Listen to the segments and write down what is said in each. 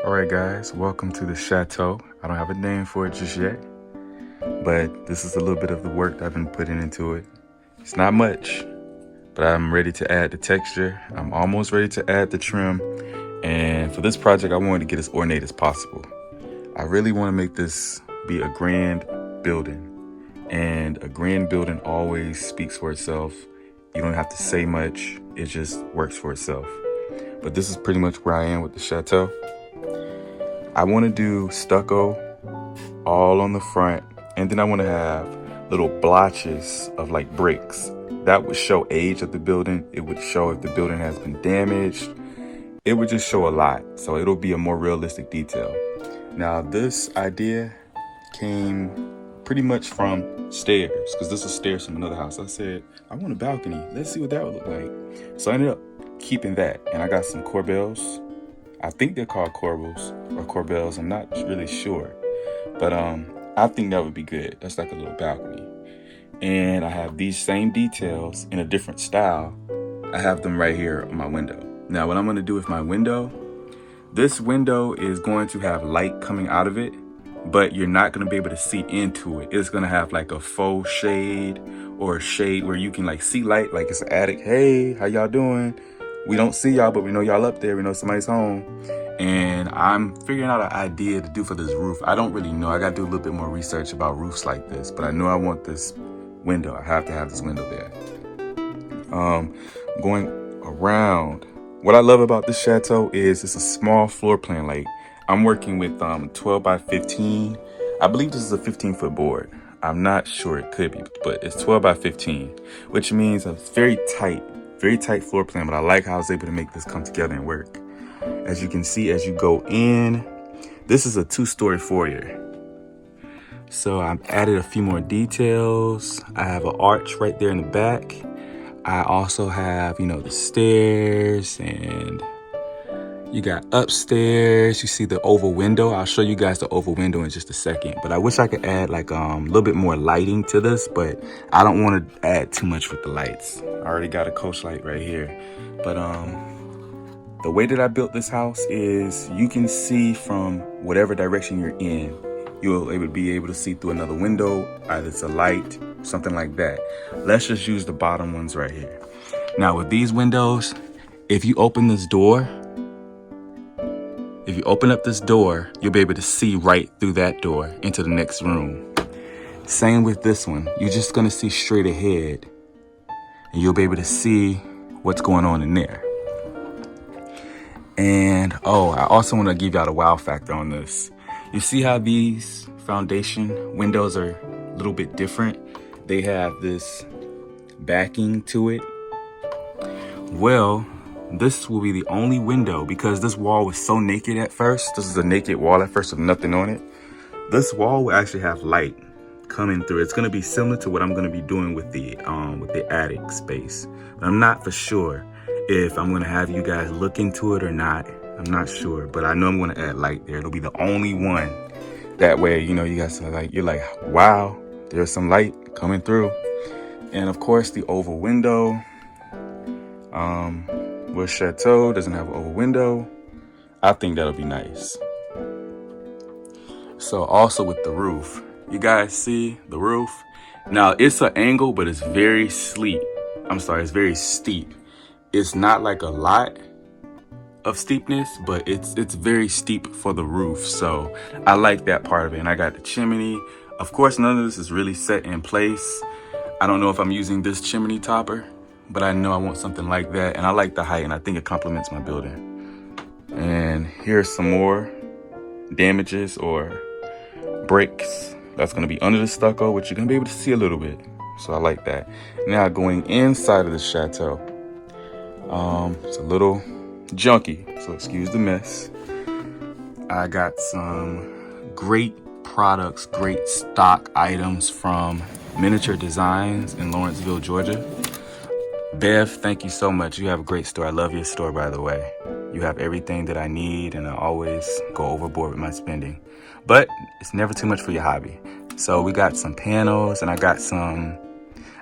Alright guys, welcome to the Chateau. I don't have a name for it just yet, but this is a little bit of the work that I've been putting into it. It's not much, but I'm ready to add the texture. I'm almost ready to add the trim, and for this project I wanted to get as ornate as possible. I really want to make this be a grand building, and a grand building always speaks for itself. You don't have to say much, it just works for itself. But this is pretty much where I am with the Chateau. I want to do stucco all on the front, and then I want to have little blotches of like bricks. That would show age of the building. It would show if the building has been damaged. It would just show a lot, so it'll be a more realistic detail. Now this idea came pretty much from stairs, because this is stairs from another house. I said, I want a balcony. Let's see what that would look like. So I ended up keeping that, and I got some corbels. I think they're called corbels or corbels. I'm not really sure, but I think that would be good. That's like a little balcony. And I have these same details in a different style. I have them right here on my window. Now what I'm going to do with my window, this window is going to have light coming out of it, but you're not going to be able to see into it. It's going to have like a faux shade, or a shade where you can like see light, like it's an attic. Hey, how y'all doing? We don't see y'all, but we know y'all up there. We know somebody's home. And I'm figuring out an idea to do for this roof. I don't really know. I got to do a little bit more research about roofs like this, but I know I want this window. I have to have this window there. Going around, what I love about this Chateau is it's a small floor plan. Like I'm working with 12 by 15. I believe this is a 15-foot board. I'm not sure, it could be, but it's 12 by 15, which means a very tight floor plan. But I like how I was able to make this come together and work. As you can see, as you go in, this is a 2-story foyer. So I've added a few more details. I have an arch right there in the back. I also have, the stairs, and you got upstairs. You see the oval window. I'll show you guys the oval window in just a second. But I wish I could add like a little bit more lighting to this, but I don't want to add too much with the lights. I already got a coach light right here. But the way that I built this house is you can see from whatever direction you're in. You'll be able to see through another window, either it's a light, something like that. Let's just use the bottom ones right here. Now with these windows, if you open this door, if you open up this door, you'll be able to see right through that door into the next room. Same with this one. You're just gonna see straight ahead, and you'll be able to see what's going on in there. And I also want to give y'all the wow factor on this. You see how these foundation windows are a little bit different? They have this backing to it. Well, this will be the only window, because this wall was so naked at first. This is a naked wall at first with nothing on it. This wall will actually have light coming through. It's going to be similar to what I'm going to be doing with the attic space. But I'm not for sure if I'm going to have you guys look into it or not. I'm not sure, but I know I'm going to add light there. It'll be the only one. That way, you guys are like, you're like, wow, there's some light coming through. And of course, the oval window. Where Chateau doesn't have an oval window, I think that'll be nice. So also with the roof, you guys see the roof? Now it's an angle, but it's very steep. It's very steep. It's not like a lot of steepness, but it's very steep for the roof. So I like that part of it. And I got the chimney. Of course, none of this is really set in place. I don't know if I'm using this chimney topper, but I know I want something like that. And I like the height, and I think it complements my building. And here's some more damages or breaks that's going to be under the stucco, which you're going to be able to see a little bit. So I like that. Now going inside of the Chateau, it's a little junky, so excuse the mess. I got some great products, great stock items from Miniature Designs in Lawrenceville, Georgia. Bev, thank you so much. You have a great store. I love your store, by the way. You have everything that I need, and I always go overboard with my spending. But it's never too much for your hobby. So we got some panels, and I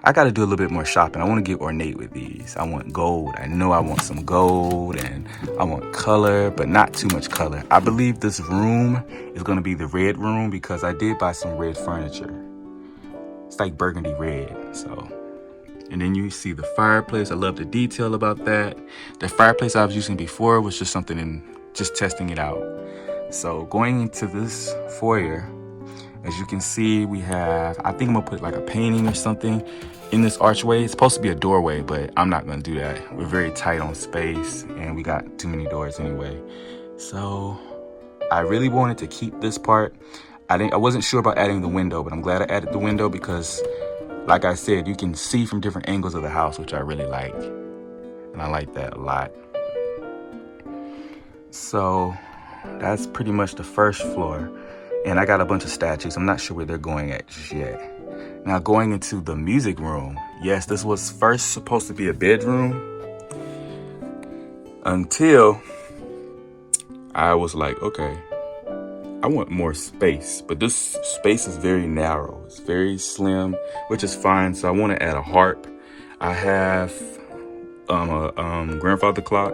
I got to do a little bit more shopping. I want to get ornate with these. I want gold. I know I want some gold, and I want color, but not too much color. I believe this room is going to be the red room because I did buy some red furniture. It's like burgundy red, so. And then you see the fireplace. I love the detail about that. The fireplace I was using before was just something just testing it out. So going into this foyer, as you can see, we have, I think I'm gonna put like a painting or something in this archway. It's supposed to be a doorway, but I'm not gonna do that. We're very tight on space and we got too many doors anyway. So I really wanted to keep this part. I wasn't sure about adding the window, but I'm glad I added the window because, like I said, you can see from different angles of the house, which I really like. And I like that a lot. So that's pretty much the first floor. And I got a bunch of statues. I'm not sure where they're going at just yet. Now going into the music room. Yes, this was first supposed to be a bedroom until I was like, okay, I want more space. But this space is very narrow. It's very slim, which is fine. So I want to add a harp. I have a grandfather clock.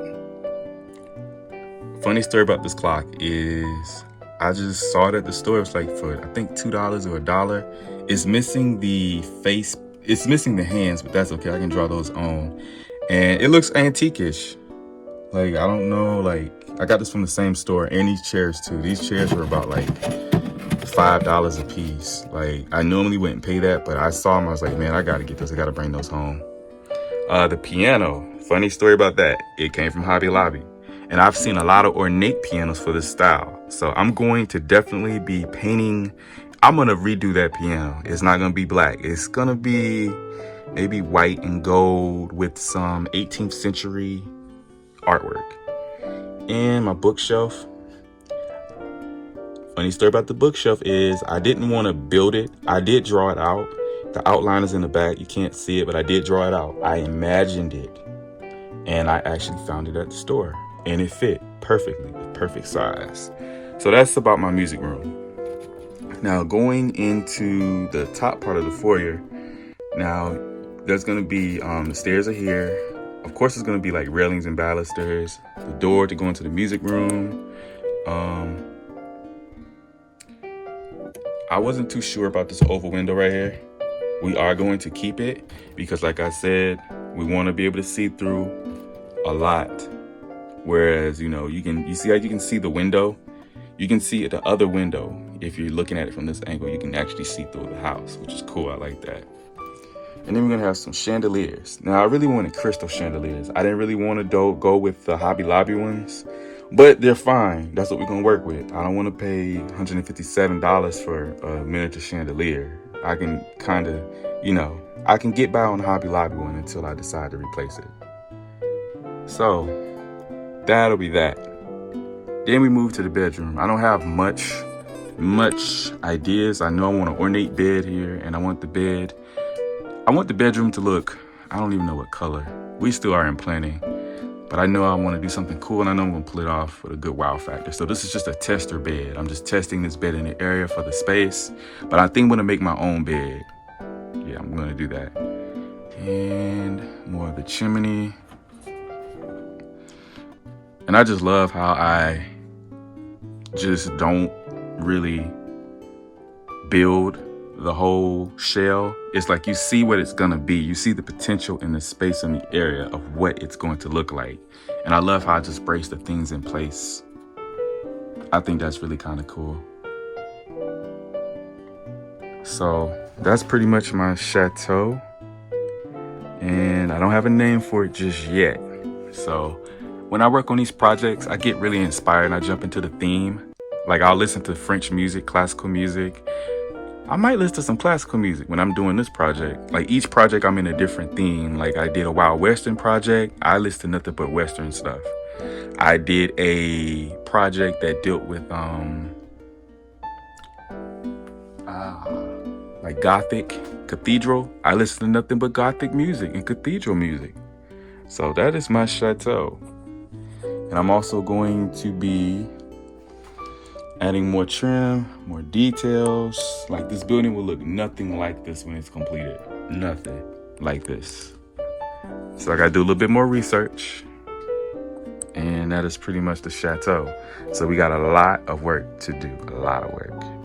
Funny story about this clock is I just saw it at the store. It was like for, I think, $2 or $1. It's missing the face. It's missing the hands, but that's okay. I can draw those on. And it looks antique-ish. Like, I don't know, like, I got this from the same store. And these chairs, too. These chairs were about, like, $5 a piece. Like, I normally wouldn't pay that, but I saw them. I was like, man, I got to get those. I got to bring those home. The piano. Funny story about that. It came from Hobby Lobby. And I've seen a lot of ornate pianos for this style. So I'm going to definitely be painting. I'm going to redo that piano. It's not going to be black. It's going to be maybe white and gold with some 18th century artwork. And my bookshelf. Funny story about the bookshelf is I didn't want to build it. I did draw it out. The outline is in the back. You can't see it, but I did draw it out. I imagined it. And I actually found it at the store. And it fit perfectly, perfect size. So that's about my music room. Now going into the top part of the foyer. Now there's going to be, the stairs are here. Of course, it's going to be like railings and balusters. The door to go into the music room. I wasn't too sure about this oval window right here. We are going to keep it because, like I said, we want to be able to see through a lot. Whereas, you see how you can see the window? You can see the other window. If you're looking at it from this angle, you can actually see through the house, which is cool. I like that. And then we're going to have some chandeliers. Now, I really wanted crystal chandeliers. I didn't really want to go with the Hobby Lobby ones, but they're fine. That's what we're going to work with. I don't want to pay $157 for a miniature chandelier. I can kind of, I can get by on the Hobby Lobby one until I decide to replace it. So that'll be that. Then we move to the bedroom. I don't have much ideas. I know I want an ornate bed here, and I want the bedroom to look, I don't even know what color. We still are in planning, but I know I want to do something cool, and I know I'm going to pull it off with a good wow factor. So this is just a tester bed. I'm just testing this bed in the area for the space, but I think I'm going to make my own bed. Yeah, I'm going to do that. And more of the chimney. And I just love how I just don't really build the whole shell. It's like you see what it's going to be. You see the potential in the space and the area of what it's going to look like. And I love how I just brace the things in place. I think that's really kind of cool. So that's pretty much my chateau. And I don't have a name for it just yet. So when I work on these projects, I get really inspired and I jump into the theme. Like I'll listen to French music, classical music. I might listen to some classical music when I'm doing this project. Like each project, I'm in a different theme. Like I did a Wild Western project. I listened to nothing but Western stuff. I did a project that dealt with like Gothic cathedral. I listened to nothing but Gothic music and cathedral music. So that is my chateau. And I'm also going to be adding more trim, more details. Like this building will look nothing like this when it's completed. Nothing. like this. So I gotta do a little bit more research. And that is pretty much the chateau. So we got a lot of work to do, a lot of work.